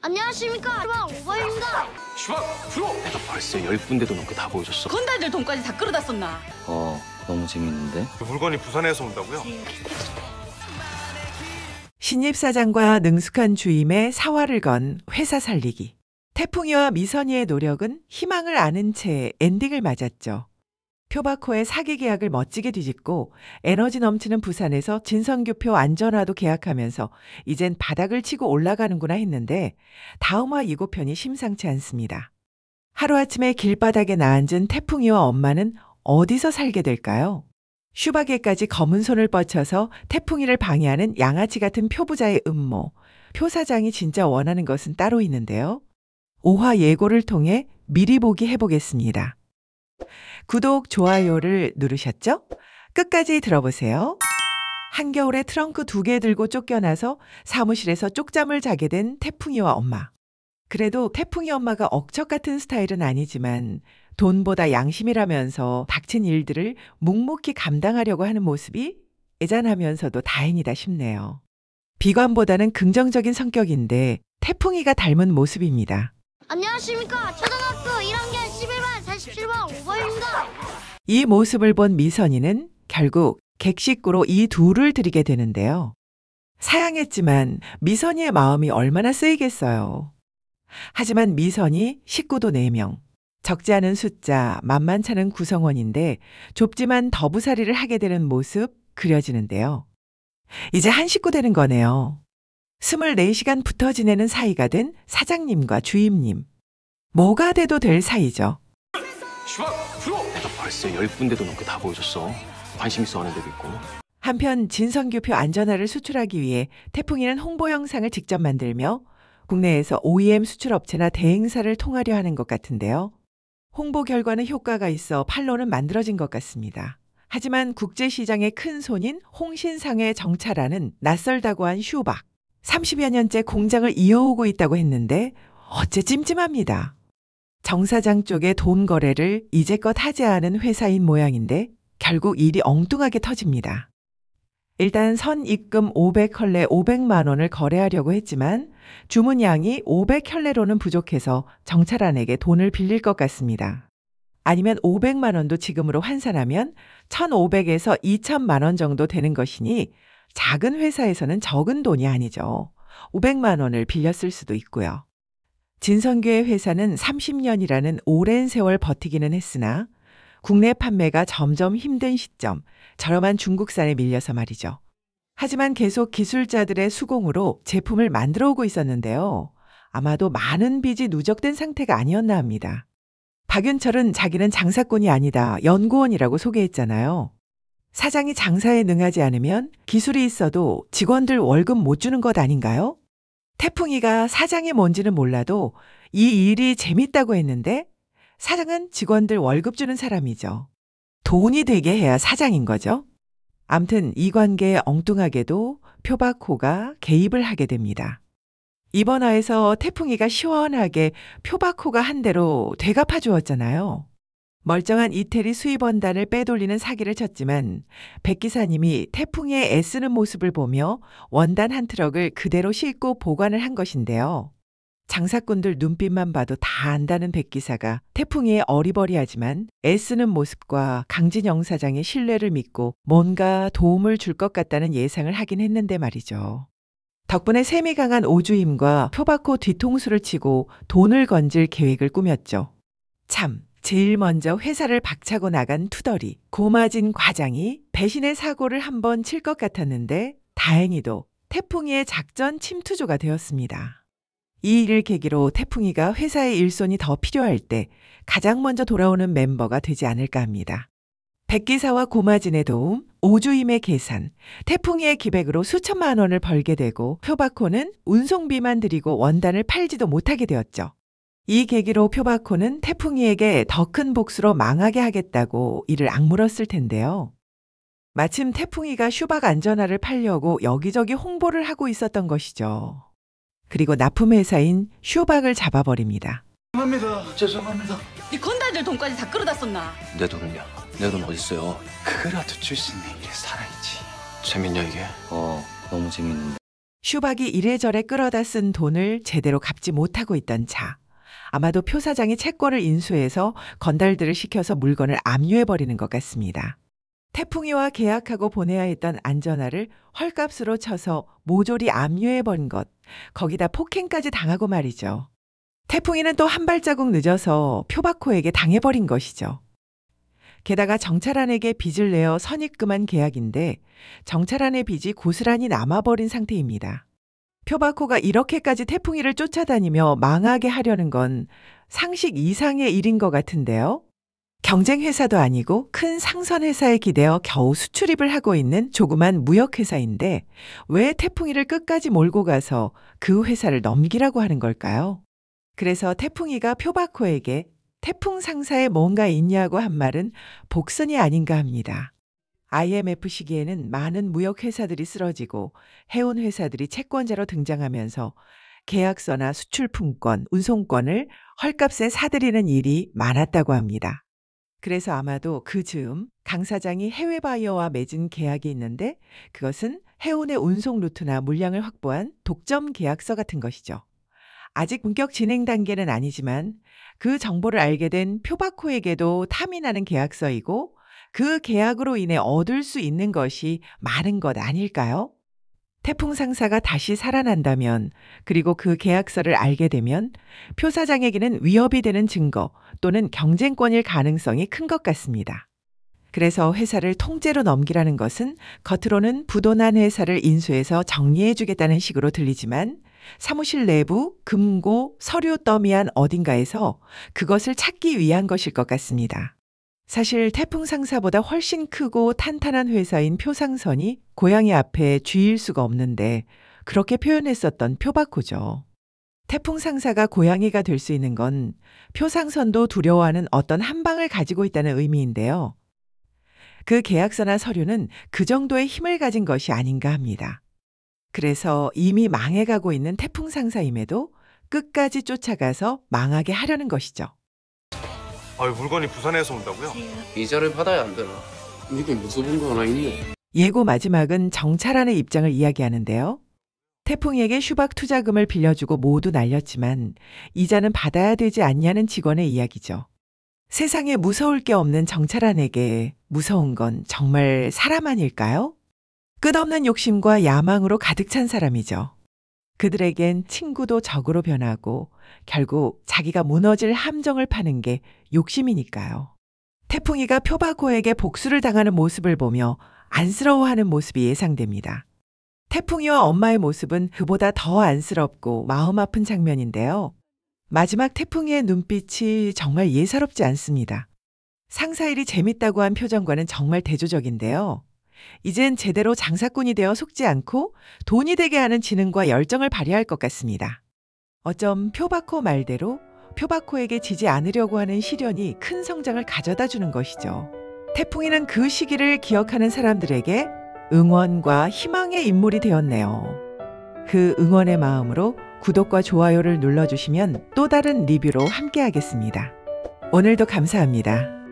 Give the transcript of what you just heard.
안녕하십니까. 슈박 오버입니다. 슈박 프로! 내가 벌써 10군데도 넘게 다 보여줬어. 건달들 돈까지 다 끌어다 썼나? 너무 재밌는데? 그 물건이 부산에서 온다고요? 신입사장과 능숙한 주임의 사활을 건 회사 살리기. 태풍이와 미선이의 노력은 희망을 아는 채 엔딩을 맞았죠. 표바코의 사기 계약을 멋지게 뒤집고 에너지 넘치는 부산에서 진성규표 안전화도 계약하면서 이젠 바닥을 치고 올라가는구나 했는데 다음화 예고편이 심상치 않습니다. 하루아침에 길바닥에 나앉은 태풍이와 엄마는 어디서 살게 될까요? 슈바게까지 검은 손을 뻗쳐서 태풍이를 방해하는 양아치 같은 표부자의 음모. 표 사장이 진짜 원하는 것은 따로 있는데요. 5화 예고를 통해 미리 보기 해보겠습니다. 구독, 좋아요를 누르셨죠? 끝까지 들어보세요. 한겨울에 트렁크 2개 들고 쫓겨나서 사무실에서 쪽잠을 자게 된 태풍이와 엄마. 그래도 태풍이 엄마가 억척 같은 스타일은 아니지만 돈보다 양심이라면서 닥친 일들을 묵묵히 감당하려고 하는 모습이 애잔하면서도 다행이다 싶네요. 비관보다는 긍정적인 성격인데 태풍이가 닮은 모습입니다. 안녕하십니까. 초등학교 1학년 11반 47번 오버입니다. 이 모습을 본 미선이는 결국 객식구로 이 둘을 들이게 되는데요. 사양했지만 미선이의 마음이 얼마나 쓰이겠어요. 하지만 미선이 식구도 4명, 적지 않은 숫자, 만만찮은 구성원인데 좁지만 더부살이를 하게 되는 모습 그려지는데요. 이제 한 식구 되는 거네요. 24시간 붙어 지내는 사이가 된 사장님과 주임님. 뭐가 돼도 될 사이죠. 슈박 프로! 내가 벌써 10군데도 넘게 다 보여줬어. 관심 있어 하는 데도 있고. 한편 진성규표 안전화를 수출하기 위해 태풍이는 홍보 영상을 직접 만들며 국내에서 OEM 수출업체나 대행사를 통하려 하는 것 같은데요. 홍보 결과는 효과가 있어 판로는 만들어진 것 같습니다. 하지만 국제시장의 큰 손인 홍신상에 정찰하는 낯설다고 한 슈박. 30여 년째 공장을 이어오고 있다고 했는데 어째 찜찜합니다. 정 사장 쪽의 돈 거래를 이제껏 하지 않은 회사인 모양인데 결국 일이 엉뚱하게 터집니다. 일단 선 입금 500켤레 500만 원을 거래하려고 했지만 주문량이 500켤레로는 부족해서 정찰안에게 돈을 빌릴 것 같습니다. 아니면 500만 원도 지금으로 환산하면 1,500에서 2,000만 원 정도 되는 것이니 작은 회사에서는 적은 돈이 아니죠. 500만 원을 빌렸을 수도 있고요. 진성규의 회사는 30년이라는 오랜 세월 버티기는 했으나 국내 판매가 점점 힘든 시점, 저렴한 중국산에 밀려서 말이죠. 하지만 계속 기술자들의 수공으로 제품을 만들어 오고 있었는데요. 아마도 많은 빚이 누적된 상태가 아니었나 합니다. 박윤철은 자기는 장사꾼이 아니다, 연구원이라고 소개했잖아요. 사장이 장사에 능하지 않으면 기술이 있어도 직원들 월급 못 주는 것 아닌가요? 태풍이가 사장이 뭔지는 몰라도 이 일이 재밌다고 했는데 사장은 직원들 월급 주는 사람이죠. 돈이 되게 해야 사장인 거죠. 암튼 이 관계에 엉뚱하게도 표바코가 개입을 하게 됩니다. 이번 화에서 태풍이가 시원하게 표바코가 한 대로 되갚아 주었잖아요. 멀쩡한 이태리 수입원단을 빼돌리는 사기를 쳤지만 백 기사님이 태풍이의 애쓰는 모습을 보며 원단 한 트럭을 그대로 싣고 보관을 한 것인데요. 장사꾼들 눈빛만 봐도 다 안다는 백 기사가 태풍이의 어리버리하지만 애쓰는 모습과 강진영 사장의 신뢰를 믿고 뭔가 도움을 줄 것 같다는 예상을 하긴 했는데 말이죠. 덕분에 셈이 강한 오주임과 표바코 뒤통수를 치고 돈을 건질 계획을 꾸몄죠. 참, 제일 먼저 회사를 박차고 나간 투덜이 고마진 과장이 배신의 사고를 한번 칠 것 같았는데 다행히도 태풍이의 작전 침투조가 되었습니다. 이 일을 계기로 태풍이가 회사의 일손이 더 필요할 때 가장 먼저 돌아오는 멤버가 되지 않을까 합니다. 백기사와 고마진의 도움, 오주임의 계산, 태풍이의 기백으로 수천만 원을 벌게 되고 표바코는 운송비만 드리고 원단을 팔지도 못하게 되었죠. 이 계기로 표바코는 태풍이에게 더 큰 복수로 망하게 하겠다고 이를 악물었을 텐데요. 마침 태풍이가 슈박 안전화를 팔려고 여기저기 홍보를 하고 있었던 것이죠. 그리고 납품회사인 슈박을 잡아버립니다. 죄송합니다. 네 건달들 돈까지 다 끌어다 썼나? 내 돈은요? 내 돈 어딨어요? 그거라도 줄 수 있는 게 살아있지. 재밌냐 이게? 너무 재밌는데? 슈박이 이래저래 끌어다 쓴 돈을 제대로 갚지 못하고 있던 차. 아마도 표 사장이 채권을 인수해서 건달들을 시켜서 물건을 압류해버리는 것 같습니다. 태풍이와 계약하고 보내야 했던 안전화를 헐값으로 쳐서 모조리 압류해버린 것, 거기다 폭행까지 당하고 말이죠. 태풍이는 또 한 발자국 늦어서 표바코에게 당해버린 것이죠. 게다가 정찰안에게 빚을 내어 선입금한 계약인데 정찰안의 빚이 고스란히 남아버린 상태입니다. 표바코가 이렇게까지 태풍이를 쫓아다니며 망하게 하려는 건 상식 이상의 일인 것 같은데요. 경쟁회사도 아니고 큰 상선회사에 기대어 겨우 수출입을 하고 있는 조그만 무역회사인데 왜 태풍이를 끝까지 몰고 가서 그 회사를 넘기라고 하는 걸까요? 그래서 태풍이가 표바코에게 태풍 상사에 뭔가 있냐고 한 말은 복선이 아닌가 합니다. IMF 시기에는 많은 무역회사들이 쓰러지고 해운회사들이 채권자로 등장하면서 계약서나 수출품권, 운송권을 헐값에 사들이는 일이 많았다고 합니다. 그래서 아마도 그 즈음 강 사장이 해외 바이어와 맺은 계약이 있는데 그것은 해운의 운송 루트나 물량을 확보한 독점 계약서 같은 것이죠. 아직 본격 진행 단계는 아니지만 그 정보를 알게 된 표바코에게도 탐이 나는 계약서이고 그 계약으로 인해 얻을 수 있는 것이 많은 것 아닐까요? 태풍 상사가 다시 살아난다면 그리고 그 계약서를 알게 되면 표 사장에게는 위협이 되는 증거 또는 경쟁권일 가능성이 큰 것 같습니다. 그래서 회사를 통째로 넘기라는 것은 겉으로는 부도난 회사를 인수해서 정리해 주겠다는 식으로 들리지만 사무실 내부 금고 서류 더미한 어딘가에서 그것을 찾기 위한 것일 것 같습니다. 사실 태풍 상사보다 훨씬 크고 탄탄한 회사인 표상선이 고양이 앞에 쥐일 수가 없는데 그렇게 표현했었던 표바코죠. 태풍 상사가 고양이가 될 수 있는 건 표상선도 두려워하는 어떤 한방을 가지고 있다는 의미인데요. 그 계약서나 서류는 그 정도의 힘을 가진 것이 아닌가 합니다. 그래서 이미 망해가고 있는 태풍 상사임에도 끝까지 쫓아가서 망하게 하려는 것이죠. 아유, 물건이 부산에서 온다고요? 이자를 받아야 안 되나? 이게 무서운 거 하나 있네. 예고 마지막은 정찰안의 입장을 이야기하는데요. 태풍이에게 슈박 투자금을 빌려주고 모두 날렸지만 이자는 받아야 되지 않냐는 직원의 이야기죠. 세상에 무서울 게 없는 정찰안에게 무서운 건 정말 사람 아닐까요? 끝없는 욕심과 야망으로 가득 찬 사람이죠. 그들에겐 친구도 적으로 변하고 결국 자기가 무너질 함정을 파는 게 욕심이니까요. 태풍이가 표바코에게 복수를 당하는 모습을 보며 안쓰러워하는 모습이 예상됩니다. 태풍이와 엄마의 모습은 그보다 더 안쓰럽고 마음 아픈 장면인데요. 마지막 태풍이의 눈빛이 정말 예사롭지 않습니다. 상사일이 재밌다고 한 표정과는 정말 대조적인데요. 이젠 제대로 장사꾼이 되어 속지 않고 돈이 되게 하는 지능과 열정을 발휘할 것 같습니다. 어쩜 표바코 말대로 표바코에게 지지 않으려고 하는 시련이 큰 성장을 가져다 주는 것이죠. 태풍이는 그 시기를 기억하는 사람들에게 응원과 희망의 인물이 되었네요. 그 응원의 마음으로 구독과 좋아요를 눌러주시면 또 다른 리뷰로 함께하겠습니다. 오늘도 감사합니다.